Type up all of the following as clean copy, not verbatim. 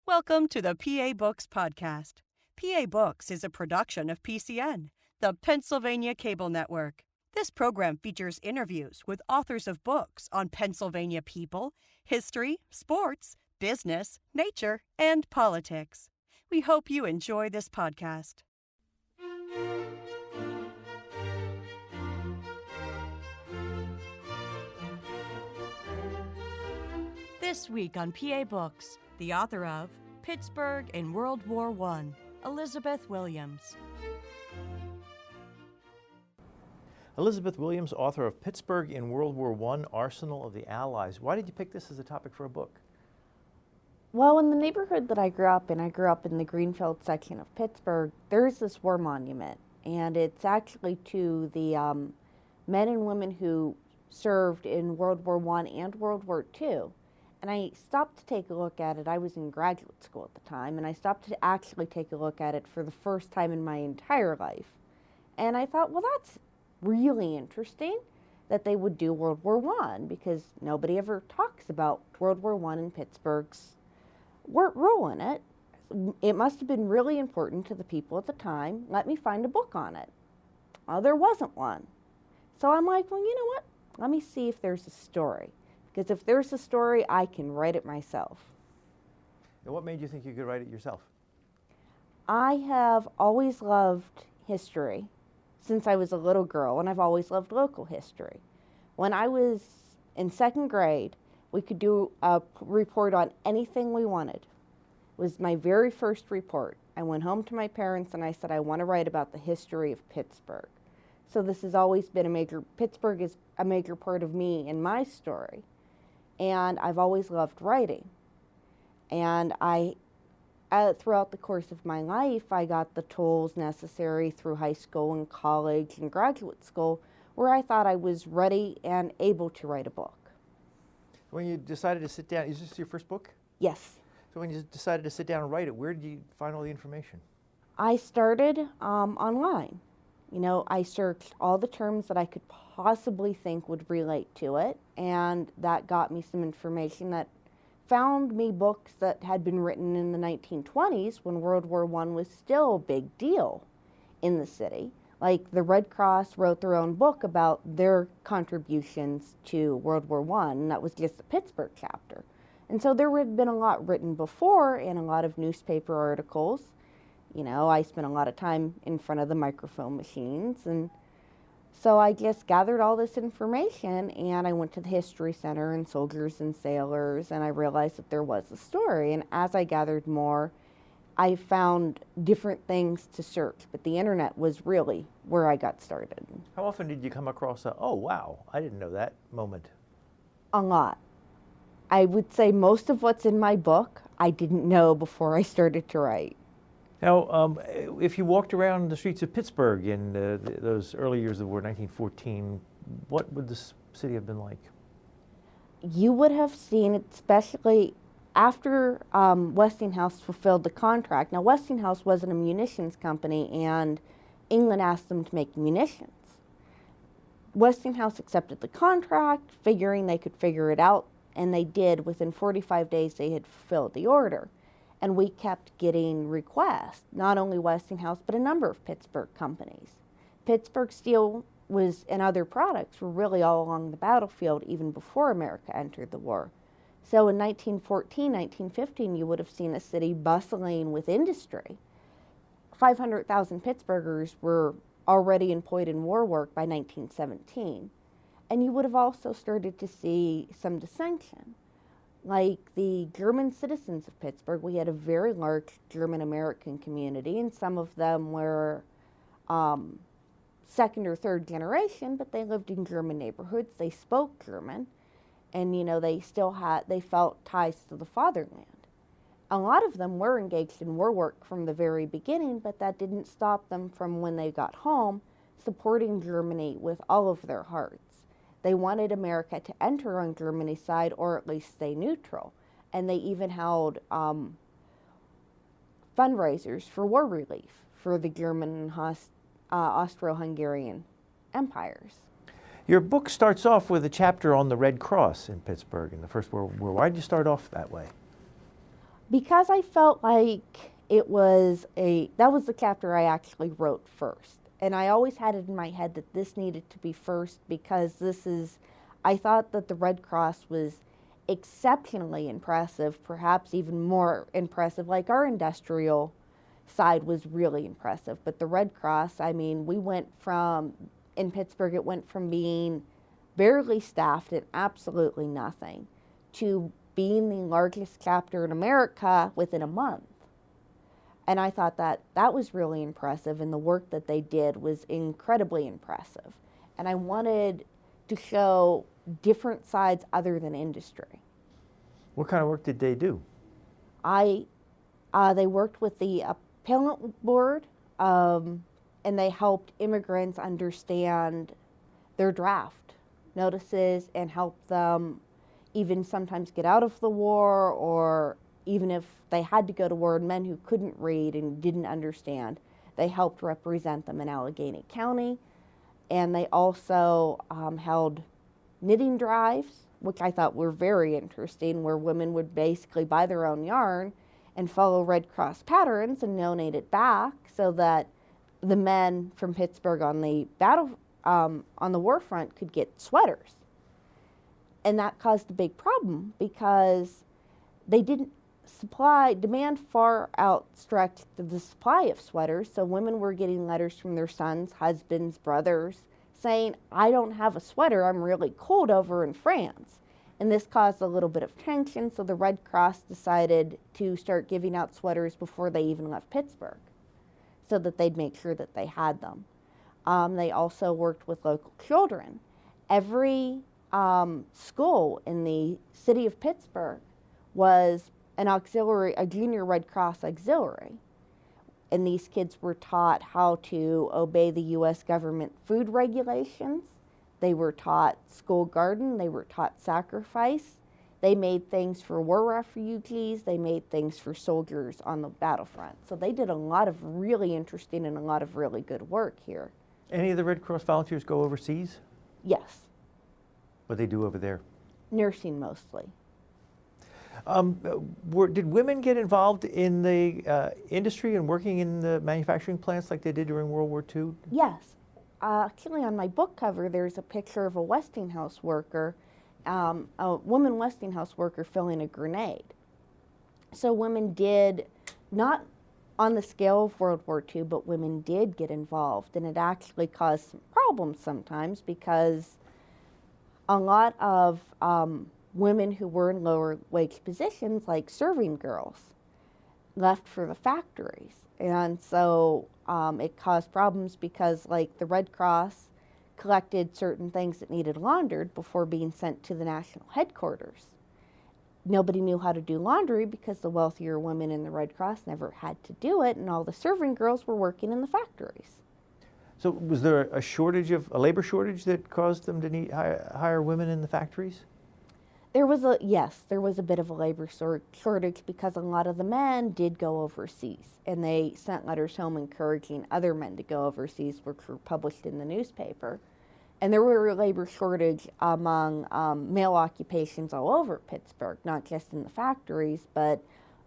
Welcome to the PA Books Podcast. PA Books is a production of PCN, the Pennsylvania Cable Network. This program features interviews with authors of books on Pennsylvania people, history, sports, business, nature, and politics. We hope you enjoy this podcast. This week on PA Books, the author of Pittsburgh in World War I, Elizabeth Williams. Elizabeth Williams, author of Pittsburgh in World War I, Arsenal of the Allies. Why did you pick this as a topic for a book? Well, in the neighborhood that I grew up in the Greenfield section of Pittsburgh, there's this war monument, and it's actually to the men and women who served in World War I and World War II. And I stopped to take a look at it. I was in graduate school at the time, and I stopped to actually take a look at it for the first time in my entire life. And I thought, well, that's really interesting that they would do World War I, because nobody ever talks about World War I in Pittsburgh's role in it. It must have been really important to the people at the time. Let me find a book on it. Well, there wasn't one. So I'm like, well, you know what? Let me see if there's a story. Because if there's a story, I can write it myself. And what made you think you could write it yourself? I have always loved history since I was a little girl, and I've always loved local history. When I was in second grade, we could do a report on anything we wanted. It was my very first report. I went home to my parents and I said, I want to write about the history of Pittsburgh. So this has always been Pittsburgh is a major part of me and my story. And I've always loved writing. And throughout the course of my life, I got the tools necessary through high school and college and graduate school where I thought I was ready and able to write a book. When you decided to sit down, is this your first book? Yes. So when you decided to sit down and write it, where did you find all the information? I started online. You know, I searched all the terms that I could possibly think would relate to it, and that got me some information that found me books that had been written in the 1920s when World War I was still a big deal in the city. Like the Red Cross wrote their own book about their contributions to World War I, and that was just the Pittsburgh chapter. And so there had been a lot written before and a lot of newspaper articles. You know, I spent a lot of time in front of the microfilm machines, and so I just gathered all this information, and I went to the History Center and Soldiers and Sailors, and I realized that there was a story. And as I gathered more, I found different things to search, but the internet was really where I got started. How often did you come across oh wow, I didn't know that moment? A lot. I would say most of what's in my book I didn't know before I started to write. Now, if you walked around the streets of Pittsburgh in those early years of the war, 1914, what would this city have been like? You would have seen it, especially after Westinghouse fulfilled the contract. Now, Westinghouse wasn't a munitions company, and England asked them to make munitions. Westinghouse accepted the contract, figuring they could figure it out, and they did. Within 45 days, they had fulfilled the order. And we kept getting requests, not only Westinghouse, but a number of Pittsburgh companies. Pittsburgh Steel and other products were really all along the battlefield even before America entered the war. So in 1914, 1915, you would have seen a city bustling with industry. 500,000 Pittsburghers were already employed in war work by 1917. And you would have also started to see some dissension. Like the German citizens of Pittsburgh, we had a very large German-American community, and some of them were second or third generation, but they lived in German neighborhoods. They spoke German, and you know they felt ties to the fatherland. A lot of them were engaged in war work from the very beginning, but that didn't stop them from when they got home supporting Germany with all of their hearts. They wanted America to enter on Germany's side or at least stay neutral. And they even held fundraisers for war relief for the German and Austro-Hungarian empires. Your book starts off with a chapter on the Red Cross in Pittsburgh in the First World War. Why did you start off that way? Because I felt like that was the chapter I actually wrote first. And I always had it in my head that this needed to be first because I thought that the Red Cross was exceptionally impressive, perhaps even more impressive, like our industrial side was really impressive. But the Red Cross, I mean, in Pittsburgh, it went from being barely staffed and absolutely nothing to being the largest chapter in America within a month. And I thought that was really impressive, and the work that they did was incredibly impressive. And I wanted to show different sides other than industry. What kind of work did they do? They worked with the appellate board, and they helped immigrants understand their draft notices and help them even sometimes get out of the war, or even if they had to go to war, men who couldn't read and didn't understand, they helped represent them in Allegheny County. And they also held knitting drives, which I thought were very interesting, where women would basically buy their own yarn and follow Red Cross patterns and donate it back so that the men from Pittsburgh on the war front could get sweaters. And that caused a big problem because demand far outstretched the supply of sweaters, so women were getting letters from their sons, husbands, brothers, saying, I don't have a sweater, I'm really cold over in France. And this caused a little bit of tension, so the Red Cross decided to start giving out sweaters before they even left Pittsburgh, so that they'd make sure that they had them. They also worked with local children. Every school in the city of Pittsburgh was a junior Red Cross auxiliary. And these kids were taught how to obey the U.S. government food regulations. They were taught school garden. They were taught sacrifice. They made things for war refugees. They made things for soldiers on the battlefront. So they did a lot of really interesting and a lot of really good work here. Any of the Red Cross volunteers go overseas? Yes. What they do over there? Nursing mostly. Did women get involved in the industry and working in the manufacturing plants like they did during World War II? Yes. Actually, on my book cover, there's a picture of a Westinghouse worker, a woman Westinghouse worker filling a grenade. So women did, not on the scale of World War II, but women did get involved. And it actually caused some problems sometimes because a lot of women who were in lower wage positions, like serving girls, left for the factories. And so it caused problems because, like, the Red Cross collected certain things that needed laundered before being sent to the national headquarters. Nobody knew how to do laundry because the wealthier women in the Red Cross never had to do it, and all the serving girls were working in the factories. So was there a labor shortage that caused them to need hire women in the factories? There was a bit of a labor shortage because a lot of the men did go overseas, and they sent letters home encouraging other men to go overseas, which were published in the newspaper. And there were a labor shortage among male occupations all over Pittsburgh, not just in the factories, but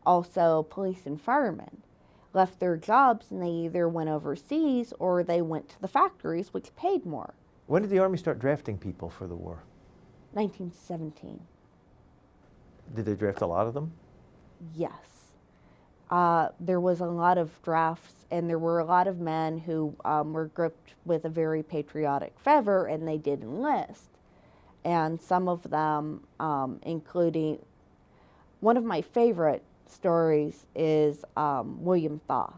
also police and firemen left their jobs and they either went overseas or they went to the factories, which paid more. When did the Army start drafting people for the war? 1917. Did they draft a lot of them? Yes. There was a lot of drafts, and there were a lot of men who were gripped with a very patriotic fervor, and they did enlist. And some of them, including, one of my favorite stories is William Thaw,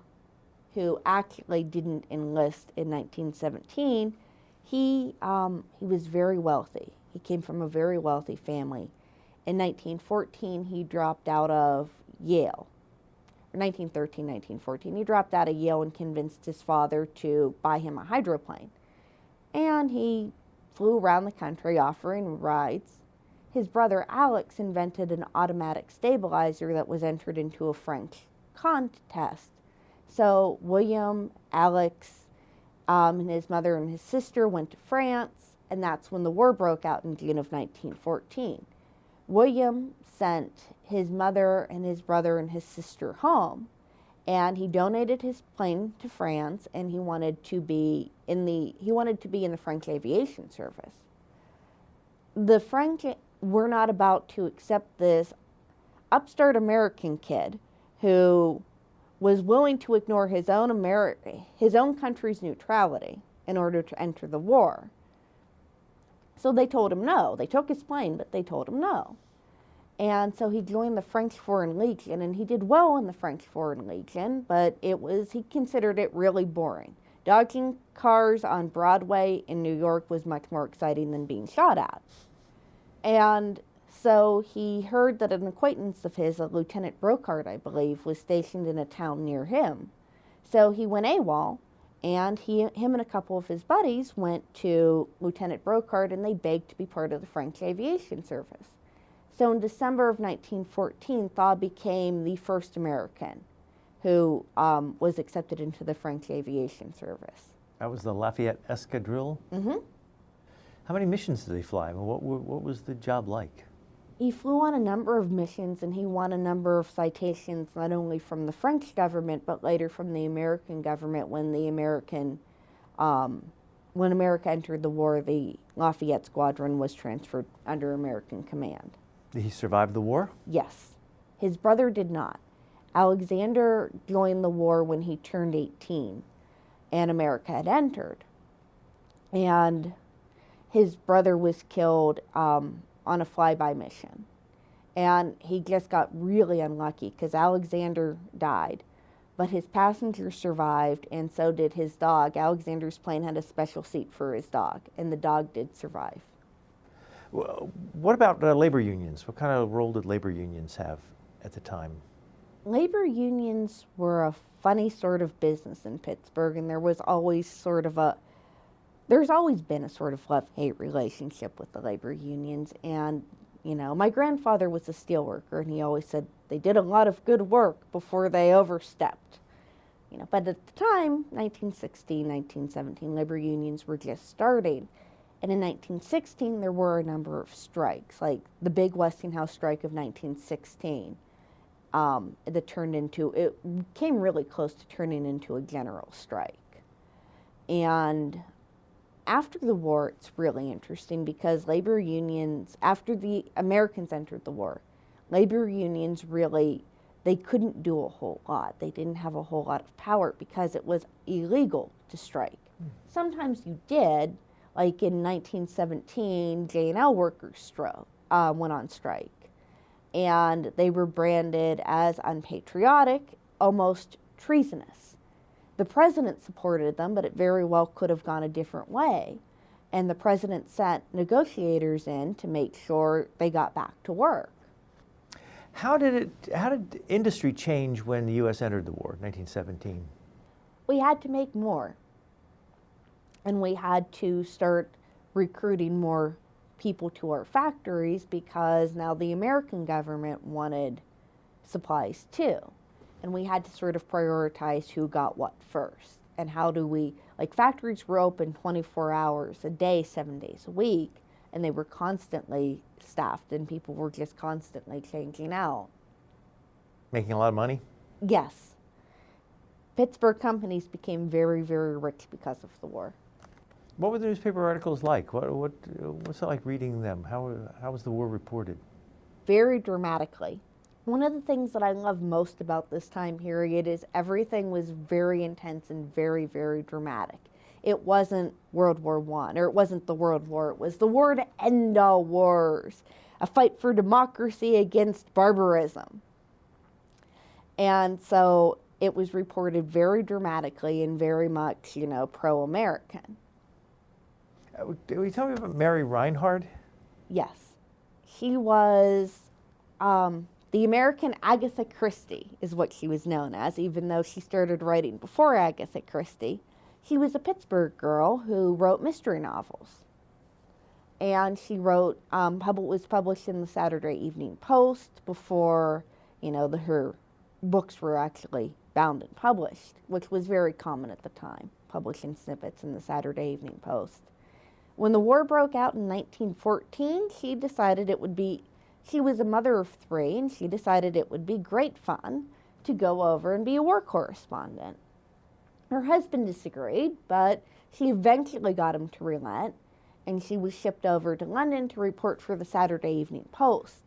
who actually didn't enlist in 1917. He was very wealthy. He came from a very wealthy family. In 1914, he dropped out of Yale. 1913, 1914, he dropped out of Yale and convinced his father to buy him a hydroplane. And he flew around the country offering rides. His brother Alex invented an automatic stabilizer that was entered into a French contest. So William, Alex, and his mother and his sister went to France, and that's when the war broke out in June of 1914. William sent his mother and his brother and his sister home, and he donated his plane to France, and he wanted to be in the French aviation service. The French were not about to accept this upstart American kid who was willing to ignore his own country's neutrality in order to enter the war. So they told him no. They took his plane, but they told him no. And so he joined the French Foreign Legion, and he did well in the French Foreign Legion, but he considered it really boring. Dodging cars on Broadway in New York was much more exciting than being shot at. And so he heard that an acquaintance of his, a Lieutenant Brocard, I believe, was stationed in a town near him. So he went AWOL, and him and a couple of his buddies went to Lieutenant Brocard, and they begged to be part of the French aviation service. So in December of 1914, Thaw became the first American who was accepted into the French aviation service. That was the Lafayette Escadrille? Mm-hmm. How many missions did he fly? I mean, what was the job like? He flew on a number of missions, and he won a number of citations, not only from the French government, but later from the American government when America entered the war. The Lafayette Squadron was transferred under American command. Did he survive the war? Yes. His brother did not. Alexander joined the war when he turned 18, and America had entered. And his brother was killed on a flyby mission. And he just got really unlucky because Alexander died, but his passenger survived, and so did his dog. Alexander's plane had a special seat for his dog, and the dog did survive. Well, what about labor unions? What kind of role did labor unions have at the time? Labor unions were a funny sort of business in Pittsburgh, and there's always been a sort of love-hate relationship with the labor unions. And, my grandfather was a steel worker, and he always said they did a lot of good work before they overstepped. But at the time, 1916, 1917, labor unions were just starting. And in 1916, there were a number of strikes, like the big Westinghouse strike of 1916. It came really close to turning into a general strike. And after the war, it's really interesting because labor unions, after the Americans entered the war, labor unions they couldn't do a whole lot. They didn't have a whole lot of power because it was illegal to strike. Sometimes you did, like in 1917, J&L workers went on strike. And they were branded as unpatriotic, almost treasonous. The president supported them, but it very well could have gone a different way. And the president sent negotiators in to make sure they got back to work. How did industry change when the U.S. entered the war, 1917? We had to make more. And we had to start recruiting more people to our factories because now the American government wanted supplies too. And we had to sort of prioritize who got what first. And factories were open 24 hours a day, 7 days a week, and they were constantly staffed and people were just constantly changing out. Making a lot of money? Yes. Pittsburgh companies became very, very rich because of the war. What were the newspaper articles like? What's it like reading them? How was the war reported? Very dramatically. One of the things that I love most about this time period is everything was very intense and very, very dramatic. It wasn't World War I, or it wasn't the World War. It was the war to end all wars, a fight for democracy against barbarism. And so it was reported very dramatically and very much, pro-American. Will you tell me about Mary Reinhard? Yes. She was the American Agatha Christie is what she was known as, even though she started writing before Agatha Christie. She was a Pittsburgh girl who wrote mystery novels. And she was published in the Saturday Evening Post before, her books were actually bound and published, which was very common at the time, publishing snippets in the Saturday Evening Post. When the war broke out in 1914, she decided it would be she was a mother of 3, and she decided it would be great fun to go over and be a war correspondent. Her husband disagreed, but she eventually got him to relent, and she was shipped over to London to report for the Saturday Evening Post.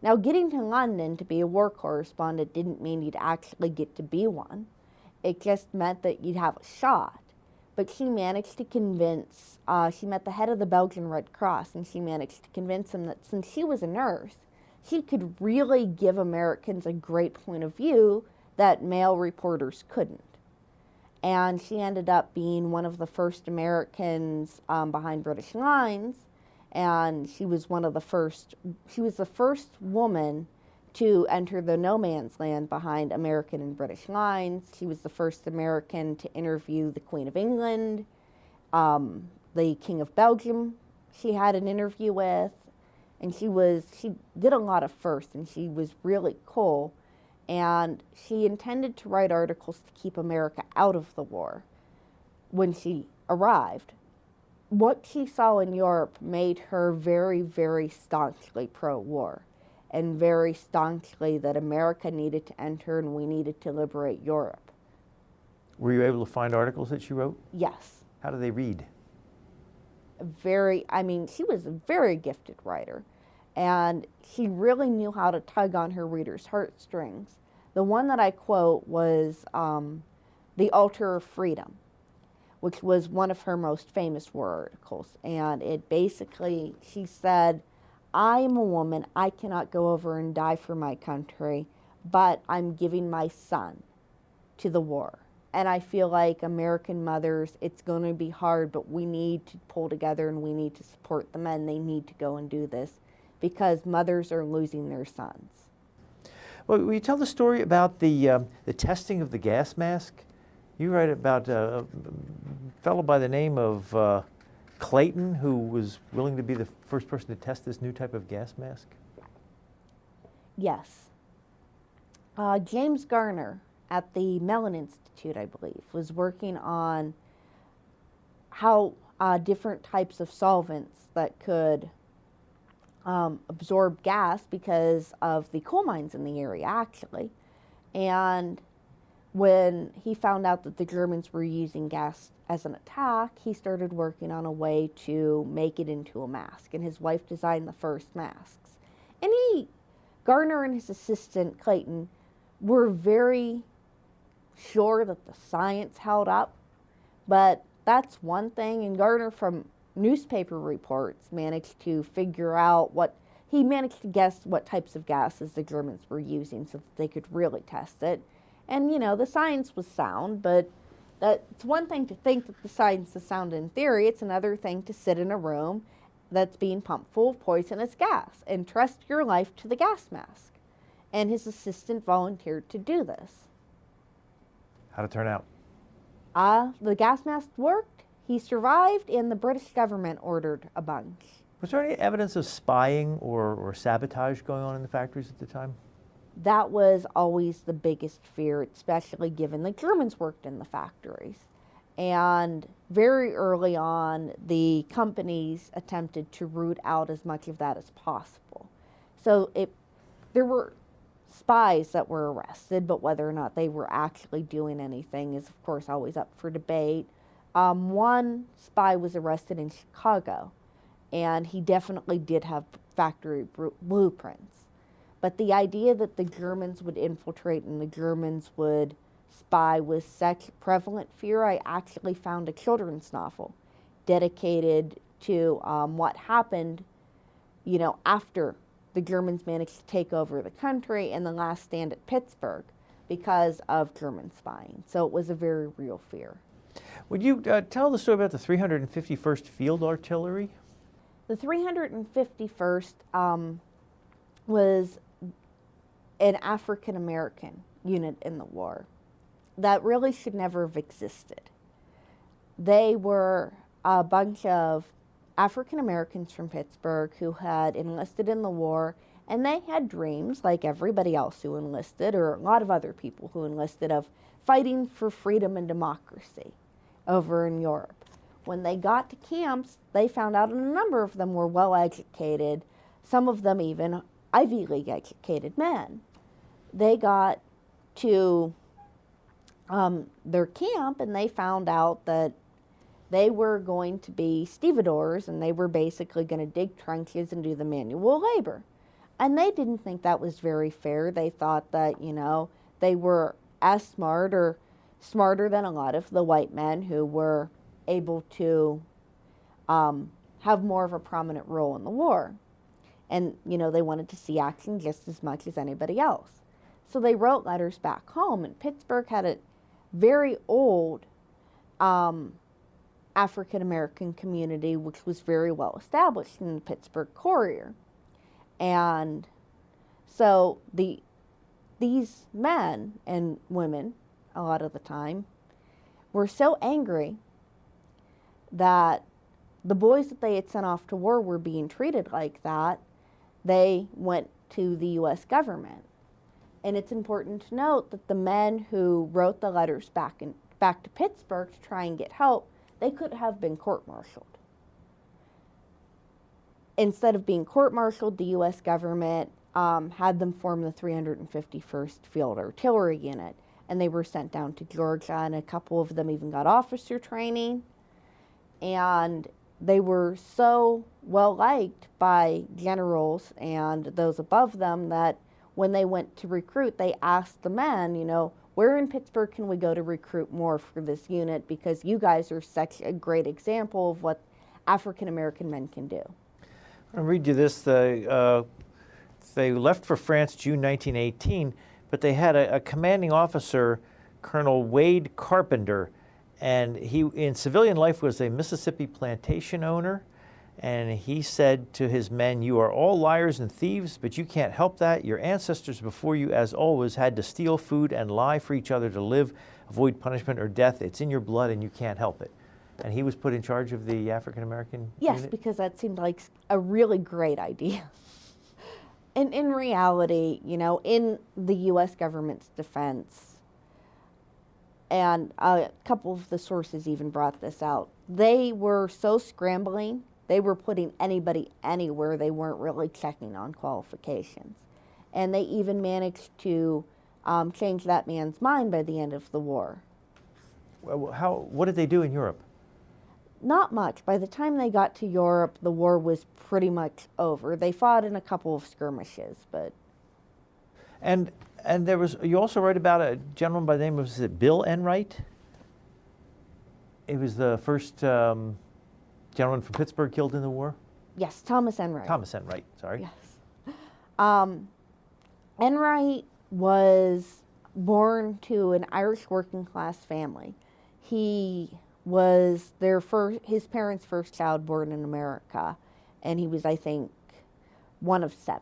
Now, getting to London to be a war correspondent didn't mean you'd actually get to be one. It just meant that you'd have a shot. But she managed to convince, she met the head of the Belgian Red Cross, and she managed to convince him that since she was a nurse, she could really give Americans a great point of view that male reporters couldn't. And she ended up being one of the first Americans behind British lines, and she was the first woman to enter the no man's land behind American and British lines. She was the first American to interview the Queen of England, the King of Belgium she had an interview with, and she did a lot of firsts, and she was really cool. And she intended to write articles to keep America out of the war when she arrived. What she saw in Europe made her very, very staunchly pro-war, and very staunchly that America needed to enter and we needed to liberate Europe. Were you able to find articles that she wrote? Yes. How do they read? She was a very gifted writer, and she really knew how to tug on her readers' heartstrings. The one that I quote was The Altar of Freedom, which was one of her most famous war articles. And it basically, she said, I am a woman, I cannot go over and die for my country, but I'm giving my son to the war. And I feel like American mothers, it's going to be hard, but we need to pull together and we need to support the men. They need to go and do this because mothers are losing their sons. Well, will you tell the story about the testing of the gas mask? You write about a fellow by the name of Clayton, who was willing to be the first person to test this new type of gas mask? Yes. James Garner at the Mellon Institute, I believe, was working on how different types of solvents that could absorb gas because of the coal mines in the area, actually. And when he found out that the Germans were using gas as an attack, he started working on a way to make it into a mask. And his wife designed the first masks. And Garner and his assistant, Clayton, were very sure that the science held up. But that's one thing. And Garner, from newspaper reports, managed to figure out he managed to guess what types of gases the Germans were using so that they could really test it. And, the science was sound, but it's one thing to think that the science is sound in theory. It's another thing to sit in a room that's being pumped full of poisonous gas and trust your life to the gas mask. And his assistant volunteered to do this. How'd it turn out? The gas mask worked, he survived, and the British government ordered a bunch. Was there any evidence of spying or sabotage going on in the factories at the time? That was always the biggest fear, especially given the Germans worked in the factories. And very early on, the companies attempted to root out as much of that as possible. So there were spies that were arrested, but whether or not they were actually doing anything is, of course, always up for debate. One spy was arrested in Chicago, and he definitely did have factory blueprints. But the idea that the Germans would infiltrate and the Germans would spy was such prevalent fear, I actually found a children's novel dedicated to what happened, after the Germans managed to take over the country and the last stand at Pittsburgh because of German spying. So it was a very real fear. Would you tell the story about the 351st Field Artillery? The 351st was an African-American unit in the war that really should never have existed. They were a bunch of African-Americans from Pittsburgh who had enlisted in the war, and they had dreams, like everybody else who enlisted, or a lot of other people who enlisted, of fighting for freedom and democracy over in Europe. When they got to camps, they found out a number of them were well educated. Some of them even Ivy League educated men. They got to their camp and they found out that they were going to be stevedores and they were basically going to dig trenches and do the manual labor. And they didn't think that was very fair. They thought that, they were as smart or smarter than a lot of the white men who were able to have more of a prominent role in the war. And, they wanted to see action just as much as anybody else. So they wrote letters back home, and Pittsburgh had a very old African-American community, which was very well established in the Pittsburgh Courier. And so these men and women, a lot of the time, were so angry that the boys that they had sent off to war were being treated like that, they went to the U.S. government. And it's important to note that the men who wrote the letters back to Pittsburgh to try and get help, they could have been court-martialed. Instead of being court-martialed, the U.S. government had them form the 351st Field Artillery Unit, and they were sent down to Georgia, and a couple of them even got officer training. And they were so well liked by generals and those above them that when they went to recruit, they asked the men, where in Pittsburgh can we go to recruit more for this unit, because you guys are such a great example of what African-American men can do. I'll read you this. They left for France June 1918, but they had a commanding officer, Colonel Wade Carpenter, and he in civilian life was a Mississippi plantation owner. And he said to his men, "You are all liars and thieves, but you can't help that. Your ancestors before you, as always, had to steal food and lie for each other to live, avoid punishment or death. It's in your blood and you can't help it." And he was put in charge of the African-American Yes, unit? because that seemed like a really great idea. And in reality, in the U.S. government's defense, and a couple of the sources even brought this out, they were so scrambling. They were putting anybody anywhere. They weren't really checking on qualifications. And they even managed to change that man's mind by the end of the war. What did they do in Europe? Not much. By the time they got to Europe, the war was pretty much over. They fought in a couple of skirmishes, but... And there was, you also write about a gentleman by the name of, is it Bill Enright? He was the first gentleman from Pittsburgh killed in the war? Yes, Thomas Enright. Thomas Enright, sorry. Yes. Enright was born to an Irish working class family. He was his parents' first child born in America, and he was, I think, one of 7.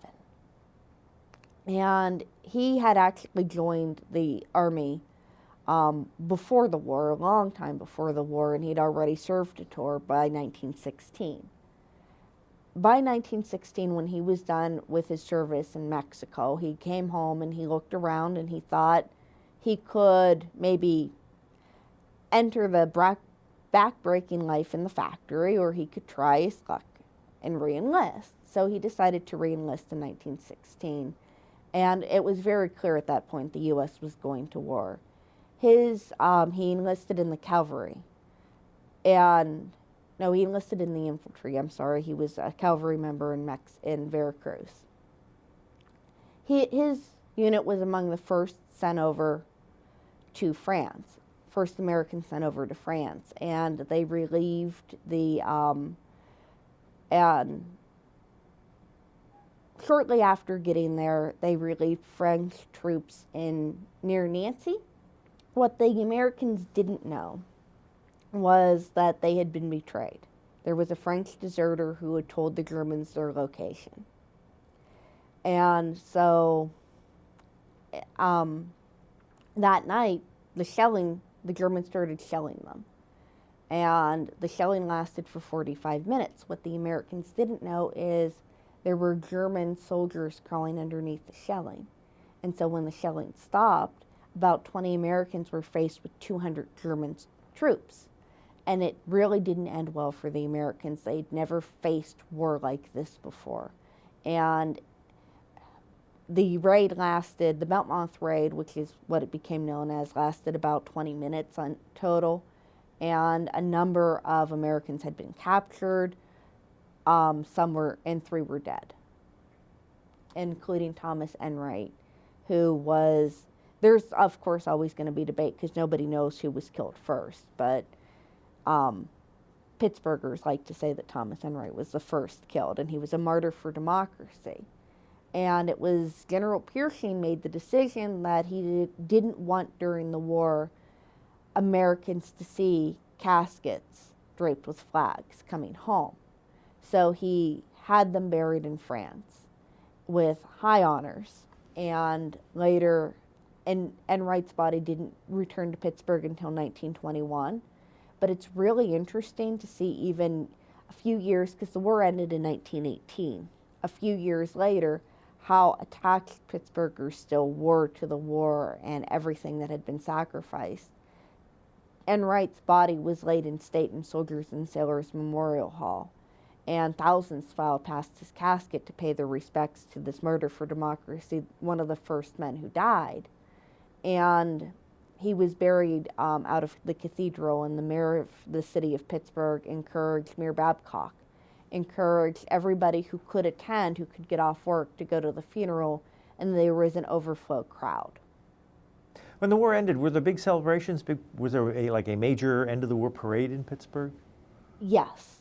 And he had actually joined the Army before the war, a long time before the war, and he'd already served a tour by 1916. By 1916, when he was done with his service in Mexico, he came home and he looked around and he thought he could maybe enter the back-breaking life in the factory, or he could try his luck and re-enlist. So he decided to re-enlist in 1916. And it was very clear at that point the U.S. was going to war. He enlisted in the cavalry. He enlisted in the infantry, I'm sorry. He was a cavalry member in Veracruz. His unit was among the first sent over to France, first American sent over to France, and they relieved and shortly after getting there, they relieved French troops near Nancy. What the Americans didn't know was that they had been betrayed. There was a French deserter who had told the Germans their location. And so that night, the Germans started shelling them. And the shelling lasted for 45 minutes. What the Americans didn't know is there were German soldiers crawling underneath the shelling. And so when the shelling stopped, about 20 Americans were faced with 200 German troops. And it really didn't end well for the Americans. They'd never faced war like this before. And the raid lasted, the Belmont raid, which is what it became known as, lasted about 20 minutes on total. And a number of Americans had been captured. Some were, and 3 were dead, including Thomas Enright, who was, there's of course always going to be debate because nobody knows who was killed first, but Pittsburghers like to say that Thomas Enright was the first killed, and he was a martyr for democracy. And it was General Pershing made the decision that he didn't want during the war Americans to see caskets draped with flags coming home. So he had them buried in France with high honors. And later, Enright's body didn't return to Pittsburgh until 1921. But it's really interesting to see even a few years, because the war ended in 1918, a few years later, how attached Pittsburghers still were to the war and everything that had been sacrificed. Enright's body was laid in state in Soldiers and Sailors Memorial Hall, and thousands filed past his casket to pay their respects to this martyr for democracy, one of the first men who died. And he was buried out of the cathedral, and the mayor of the city of Pittsburgh encouraged Mayor Babcock, encouraged everybody who could attend, who could get off work, to go to the funeral, and there was an overflow crowd. When the war ended, were there big celebrations? Was there a major end of the war parade in Pittsburgh? Yes.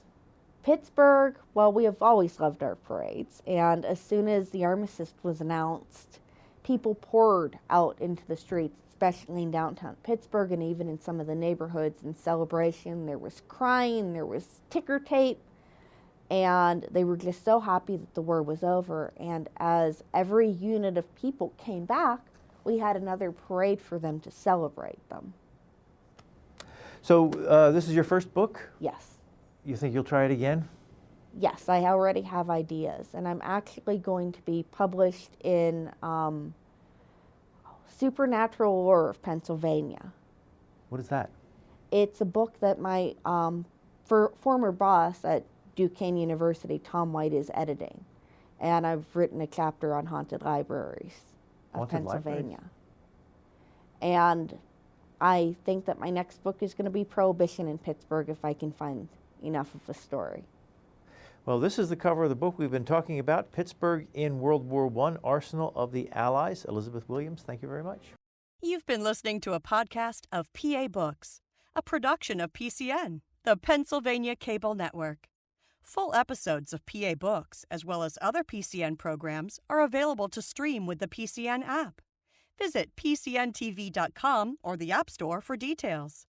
Pittsburgh, well, we have always loved our parades, and as soon as the armistice was announced, people poured out into the streets, especially in downtown Pittsburgh and even in some of the neighborhoods, in celebration. There was crying, there was ticker tape, and they were just so happy that the war was over. And as every unit of people came back, we had another parade for them to celebrate them. So this is your first book? Yes. You think you'll try it again? Yes, I already have ideas, and I'm actually going to be published in Supernatural Lore of Pennsylvania. What is that? It's a book that my former boss at Duquesne University, Tom White, is editing. And I've written a chapter on haunted libraries of Pennsylvania. And I think that my next book is going to be Prohibition in Pittsburgh, if I can find enough of a story. Well, this is the cover of the book we've been talking about, Pittsburgh in World War I, Arsenal of the Allies. Elizabeth Williams, thank you very much. You've been listening to a podcast of PA Books, a production of PCN, the Pennsylvania Cable Network. Full episodes of PA Books, as well as other PCN programs, are available to stream with the PCN app. Visit PCNTV.com or the App Store for details.